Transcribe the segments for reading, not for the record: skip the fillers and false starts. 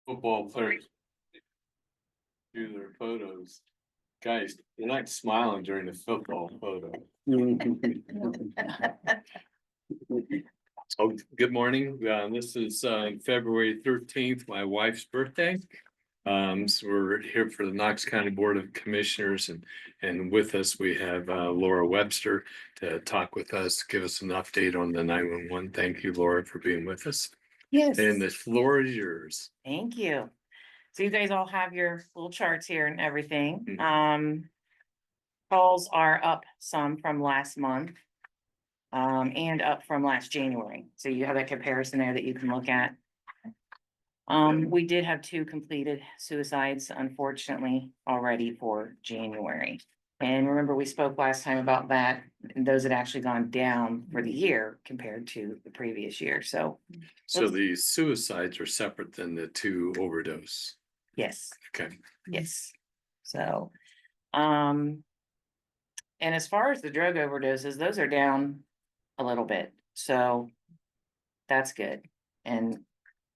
Football players do their photos. Guys, you're not smiling during the football photo. Oh, good morning. This is February 13th, my wife's birthday. So we're here for the Knox County Board of Commissioners, and with us we have Laura Webster to talk with us, give us an update on the 911. Thank you, Laura, for being with us. Yes. And the floor is yours. Thank you. So you guys all have your little charts here and everything. Calls are up some from last month. And up from last January. So you have a comparison there that you can look at. We did have 2 completed suicides, unfortunately, already for January. And remember, we spoke last time about that, and those had actually gone down for the year compared to the previous year. So the suicides are separate than the 2 overdose. yes. Okay. Yes. So, and as far as the drug overdoses, those are down a little bit. So that's good. And,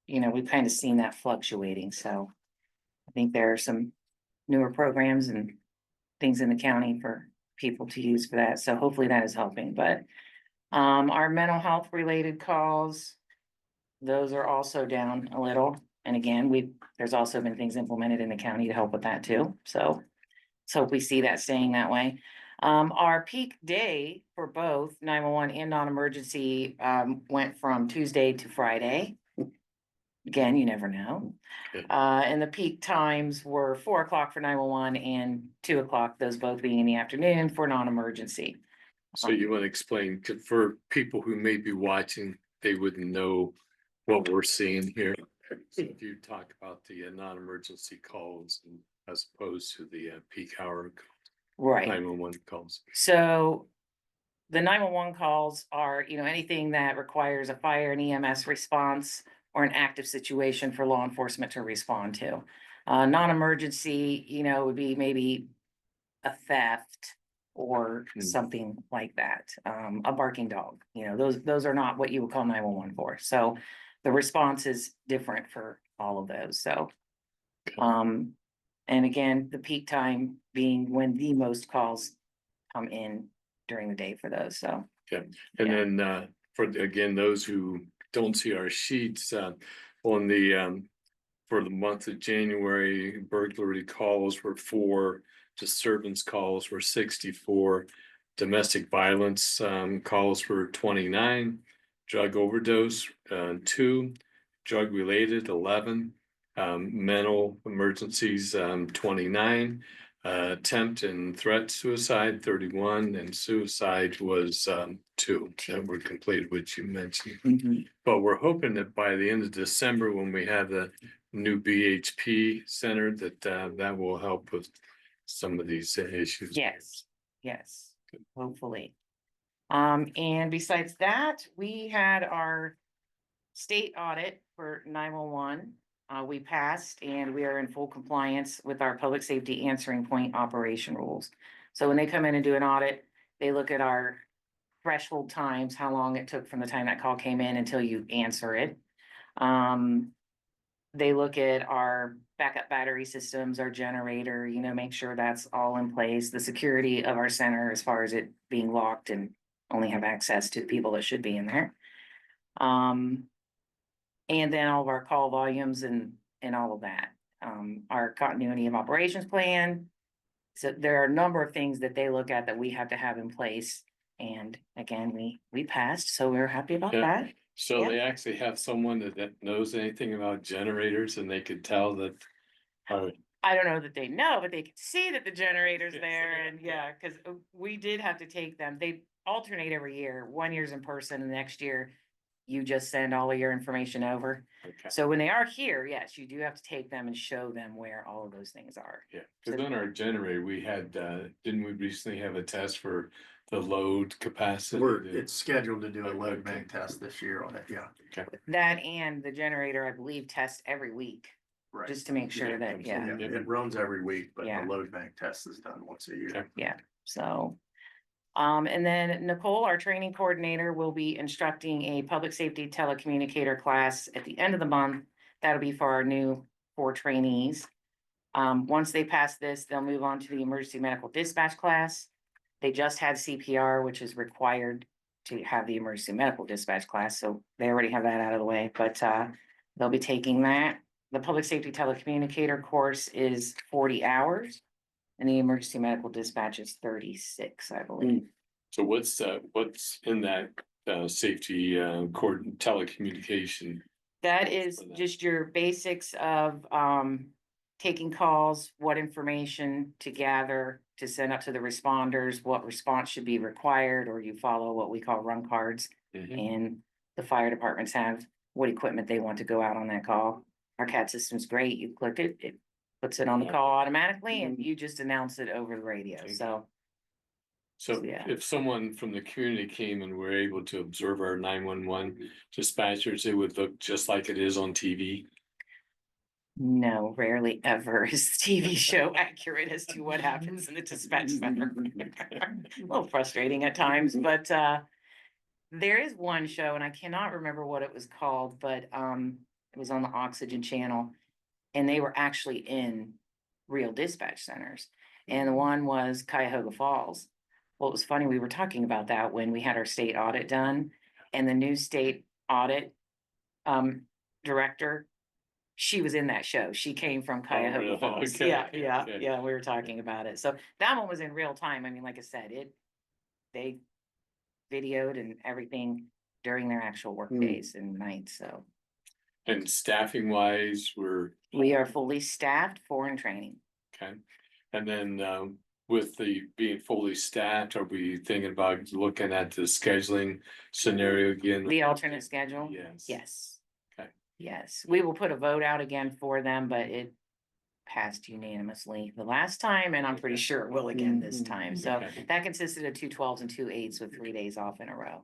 we've kind of seen that fluctuating. So I think there are some newer programs and things in the county for people to use for that. So hopefully that is helping. But our mental health related calls, those are also down a little. And again, there's also been things implemented in the county to help with that too. So let's hope we see that staying that way. Our peak day for both 911 and non-emergency went from Tuesday to Friday. Again, you never know. And the peak times were 4 o'clock for 911 and 2 o'clock, those both being in the afternoon for non-emergency. So you want to explain for people who may be watching, they wouldn't know what we're seeing here. So if you talk about the non-emergency calls as opposed to the peak hour Right. 911 calls. So the 911 calls are, anything that requires a fire and EMS response or an active situation for law enforcement to respond to. Non-emergency, would be maybe a theft or something like that. A barking dog, those are not what you would call 911 for. So the response is different for all of those. So, and again, the peak time being when the most calls come in during the day for those. So, and then for again, those who don't see our sheets on the for the month of January, burglary calls were 4, disturbance calls were 64, domestic violence calls were 29, drug overdose 2, drug related 11, mental emergencies 29, attempt and threat suicide 31, and suicide was 2 that were completed, which you mentioned. But we're hoping that by the end of December, when we have the new BHP center, that will help with some of these issues. Yes, hopefully. And besides that, we had our state audit for 911. We passed and we are in full compliance with our public safety answering point operation rules. So when they come in and do an audit, they look at our threshold times, how long it took from the time that call came in until you answer it. They look at our backup battery systems, our generator, make sure that's all in place, the security of our center as far as it being locked and only have access to the people that should be in there. And then all of our call volumes and all of that. Our continuity of operations plan. So there are a number of things that they look at that we have to have in place. And again, we passed, so we're happy about that. So they actually have someone that knows anything about generators, and they could tell that. I don't know that they know, but they can see that the generator's there, and because we did have to take them. They alternate every year. 1 year's in person, and the next year you just send all of your information over. Okay. So when they are here, yes, you do have to take them and show them where all of those things are. Yeah, because on our generator, we had, didn't we recently have a test for the load capacity? It's scheduled to do a load bank test this year on it, yeah. Okay. That and the generator, I believe, tests every week. Right. Just to make sure that, it runs every week, but the load bank test is done once a year. Okay. Yeah, so. And then Nicole, our training coordinator, will be instructing a public safety telecommunicator class at the end of the month. That'll be for our new for trainees. Once they pass this, they'll move on to the emergency medical dispatch class. They just had CPR, which is required to have the emergency medical dispatch class, so they already have that out of the way, but they'll be taking that. The public safety telecommunicator course is 40 hours, and the emergency medical dispatch is 36, I believe. So what's in that safety core telecommunication? That is For that. just your basics of taking calls, what information to gather to send up to the responders, what response should be required, or you follow what we call run cards. Mhm. And the fire departments have what equipment they want to go out on that call. Our CAT system's great. You click it, it puts it on the call automatically, and you just announce it over the radio. Okay. So So Yeah. if someone from the community came and were able to observe our 911 dispatchers, it would look just like it is on TV. no, rarely ever is the TV show accurate as to what happens in the dispatch center. A little frustrating at times, but there is one show, and I cannot remember what it was called, but it was on the Oxygen channel, and they were actually in real dispatch centers. And the one was Cuyahoga Falls. Well, it was funny, we were talking about that when we had our state audit done, and the new state audit director, she was in that show. She came from Cuyahoga really? Falls. Okay, Yeah, okay, yeah, okay. yeah, we were talking about it. So that one was in real time. I mean, like I said, they videoed and everything during their actual work days and nights, so. And staffing wise, we're We are fully staffed for in training. okay. And then with the being fully staffed, are we thinking about looking at the scheduling scenario again? The alternate schedule? Yes. Yes. Okay. Yes, we will put a vote out again for them, but it passed unanimously the last time, and I'm pretty sure it will again this time. So Okay. that consisted of 2 12s and 2 8s with 3 days off in a row,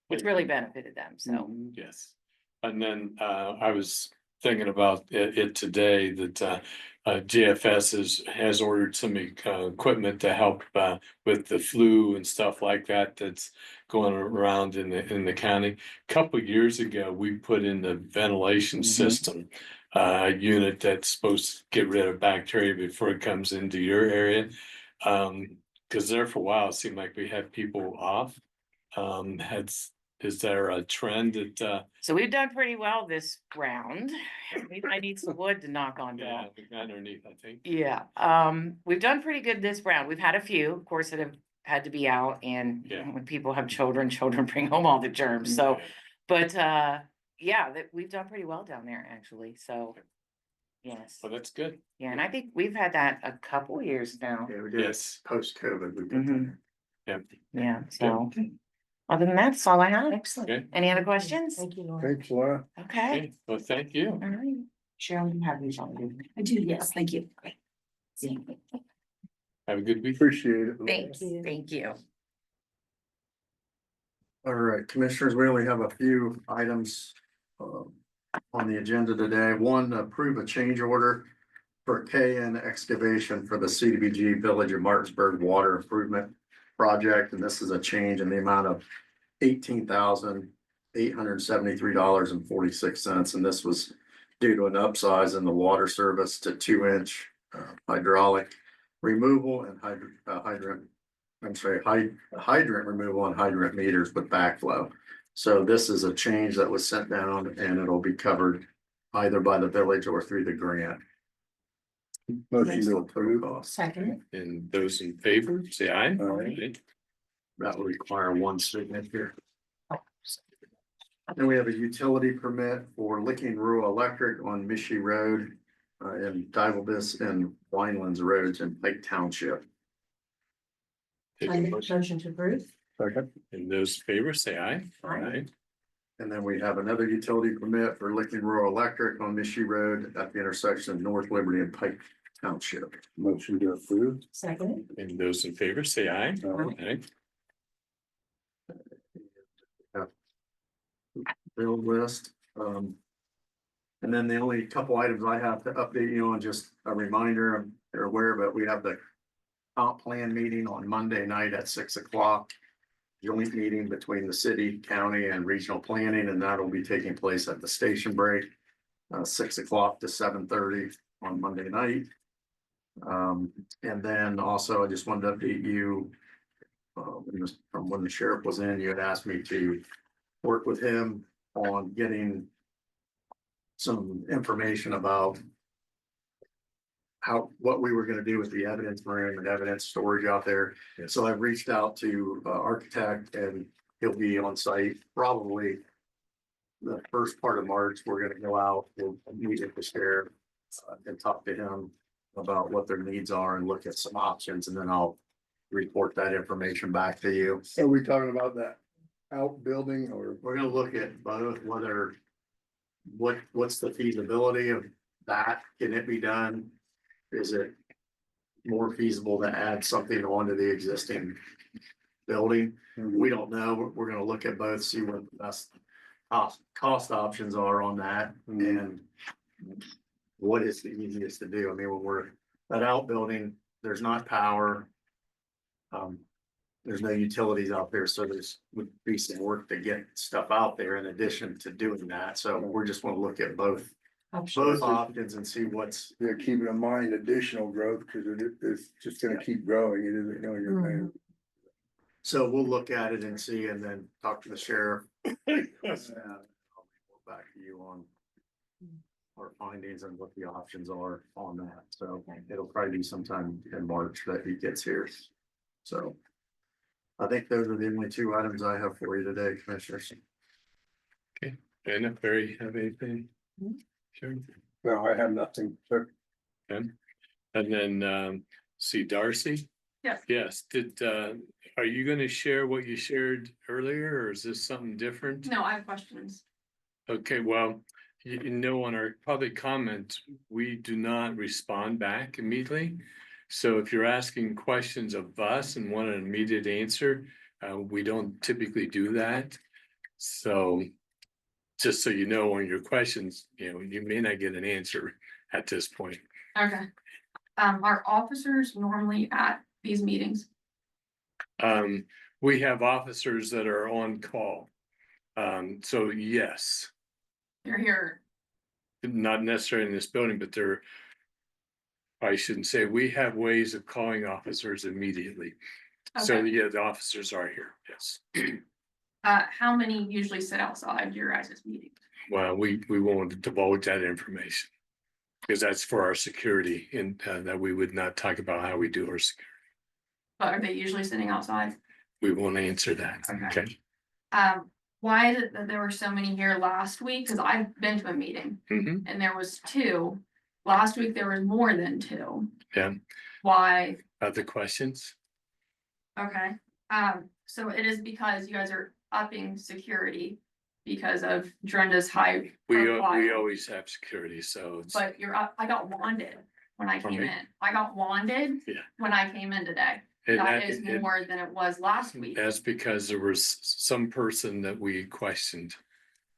which really benefited them, so. Yes. And then I was thinking about it today that JFS has ordered some equipment to help with the flu and stuff like that that's going around in the county. A couple of years ago, we put in the ventilation system, a unit that's supposed to get rid of bacteria before it comes into your area. Because there for a while, it seemed like we had people off. Is there a trend that So we've done pretty well this round. I need some wood to knock on yeah, though. underneath, I think. Yeah, we've done pretty good this round. We've had a few, of course, that have had to be out, and Yeah. when people have children bring home all the germs, so. Yeah. But yeah, that we've done pretty well down there, actually, so. Yes, Well, that's good. yeah, and I think we've had that a couple years now. Yeah, we did Yes. post-COVID. We did Mhm. that. Yeah. Yeah, so. Other than that, that's all I have. Okay. Any other questions? Thank you, Laura. Thanks, Laura. Okay, Okay. Well, thank you. all right. Cheryl, you have these on. I do, yes, thank you. Have a good week. Appreciate it. Thanks, thank you. All right, commissioners, we only have a few items on the agenda today. One, approve a change order for KN excavation for the CDBG Village of Martinsburg Water Improvement Project, and this is a change in the amount of $18,873.46, and this was due to an upsize in the water service to 2-inch hydraulic removal and hydrant removal and hydrant meters with backflow. So this is a change that was sent down, and it'll be covered either by the village or through the grant. Motion to approve. Second. And those in favor, say aye. Aye. That will require one signature. And we have a utility permit for Licking Rural Electric on Mishi Road in Divalbus and Winelands Roads in Pike Township. Take a motion. Motion to approve. Second. And those in favor, say aye. Aye. And then we have another utility permit for Licking Rural Electric on Mishi Road at the intersection of North Liberty and Pike Township. Motion to approve. Second. And those in favor, say aye. Aye. Bill list. And then the only couple items I have to update you on, just a reminder, you're aware, but we have the comp plan meeting on Monday night at 6 o'clock. Joint meeting between the city, county and regional planning, and that'll be taking place at the station break. 6 o'clock to 7:30 on Monday night. And then also I just wanted to update you. From when the sheriff was in, you had asked me to work with him on getting some information about what we were gonna do with the evidence room and evidence storage out there. So I've reached out to architect and he'll be on site probably the first part of March. We're gonna go out, we'll meet with the sheriff and talk to him about what their needs are and look at some options, and then I'll report that information back to you. Are we talking about that outbuilding or? We're gonna look at both, what's the feasibility of that? Can it be done? Is it more feasible to add something onto the existing building? We don't know. We're gonna look at both, see what the best cost options are on that and what is the easiest to do. I mean, when we're that outbuilding, there's not power. There's no utilities out there, so would be some work to get stuff out there in addition to doing that. So we're just gonna look at both options and see what's. They're keeping in mind additional growth, because it's just gonna keep growing, it isn't going to. So we'll look at it and see, and then talk to the sheriff. And I'll report back to you on our findings and what the options are on that. So it'll probably be sometime in March that he gets here. So I think those are the only two items I have for you today, Commissioners. And if Barry have anything? Sure. No, I have nothing, sir. And then see Darcy? Yes. Yes, are you gonna share what you shared earlier, or is this something different? No, I have questions. Okay, well, you know, on our public comment, we do not respond back immediately. So if you're asking questions of us and want an immediate answer, we don't typically do that. So just so you know, on your questions, you know, you may not get an answer at this point. Okay. Are officers normally at these meetings? We have officers that are on call. So yes, You're here. not necessarily in this building, but I shouldn't say, we have ways of calling officers immediately. So Okay. yeah, the officers are here, yes. How many usually sit outside your guys' meetings? Well, we won't divulge that information. Because that's for our security, and that we would not talk about how we do our security. But are they usually sitting outside? We won't answer that, Okay. okay? Why is it that there were so many here last week? Cause I've been to a meeting Mhm. and there was 2. Last week there was more than 2. Yeah. Why? Other questions? Okay, so it is because you guys are upping security because of Drenda's high We profile. always have security, so it's, But you're up, I got wanded when I came Okay. in. I got wanded Yeah. when I came in today. and That is more than it was last week. that's because there was some person that we questioned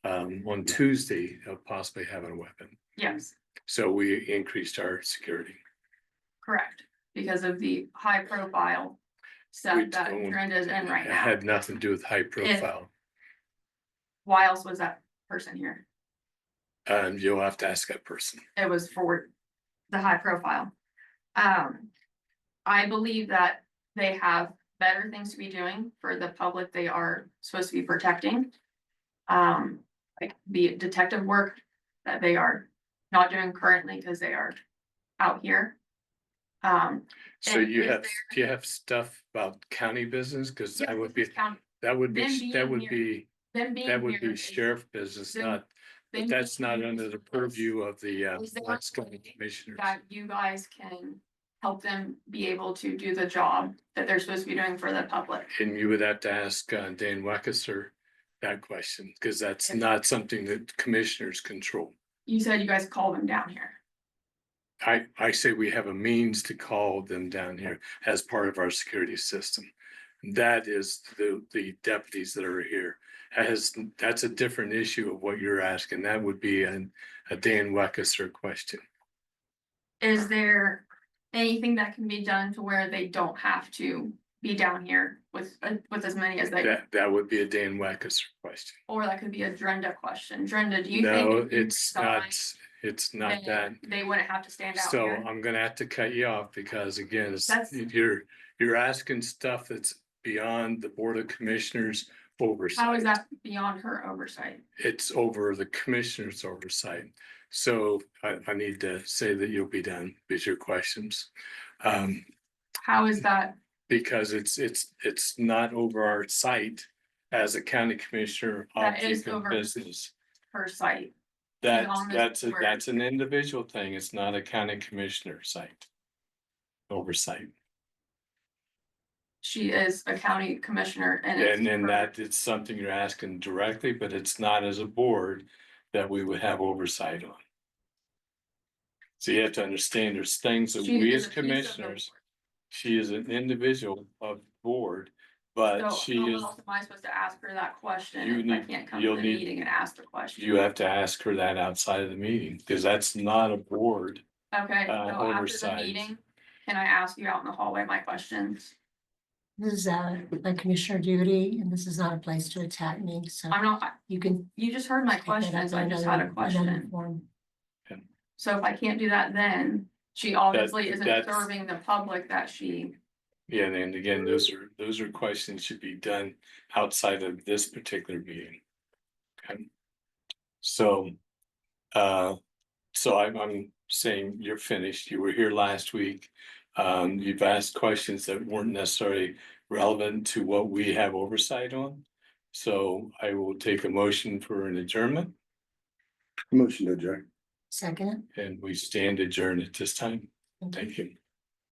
on Tuesday of possibly having a weapon. Yes, So we increased our security. correct, because of the high profile We stuff that don't- Drenda's in right It now. had nothing to do with high profile. Why else was that person here? You'll have to ask that person. It was for the high profile. I believe that they have better things to be doing for the public they are supposed to be protecting. Like the detective work that they are not doing currently because they are out here. So And you is have, there- do you have stuff about county business? Cause Yes, that would this be, is county. that would Them be, being that would here be, Them being that would here be is- sheriff business, them- not, them that's being not here under the is- purview of the Is there Knox a way County Commissioners. that you guys can help them be able to do the job that they're supposed to be doing for the public. And you would have to ask Dan Wackister that question, because that's Okay. not something that commissioners control. You said you guys call them down here. I say we have a means to call them down here as part of our security system. That is the deputies that are here. That's a different issue of what you're asking. That would be a Dan Wackister question. Is there anything that can be done to where they don't have to be down here with as many as they, That would be a Dan Wackister question. or that could be a Drenda question. Drenda, do you No, think? if you it's not, decide it's not and that. they wouldn't have to stand out So here. I'm gonna have to cut you off because again, That's- you're asking stuff that's beyond the Board of Commissioners oversight. How is that beyond her oversight? It's over the commissioner's oversight. So I need to say that you'll be done with your questions. How is that? Because it's not over our site as a county commissioner That object is of over- business. Her site? That, on this that's, board. that's an individual thing. It's not a county commissioner site. Oversight. She is a county commissioner and it's And then her- that it's something you're asking directly, but it's not as a board that we would have oversight on. So you have to understand there's things that she we is as a piece of the commissioners, she is an individual of the board, but board. she So is, how else am I supposed to ask her that question You if I need- can't come to you'll the need- meeting and ask the question? you have to ask her that outside of the meeting, because that's not a board. Okay, so after the oversight. meeting, can I ask you out in the hallway my questions? This is like commissioner duty, and this is not a place to attack me, so I'm not, you can. you just heard my take that up questions, I in just had a another question. forum. So if I can't do that, then she obviously isn't that's- serving the public that she, Yeah, and again, those are questions should be done outside of this particular meeting. Okay. So, so I'm saying you're finished. You were here last week. You've asked questions that weren't necessarily relevant to what we have oversight on. So I will take a motion for an adjournment Motion to adjourn. Second. and we stand adjourned at this time. Thank you.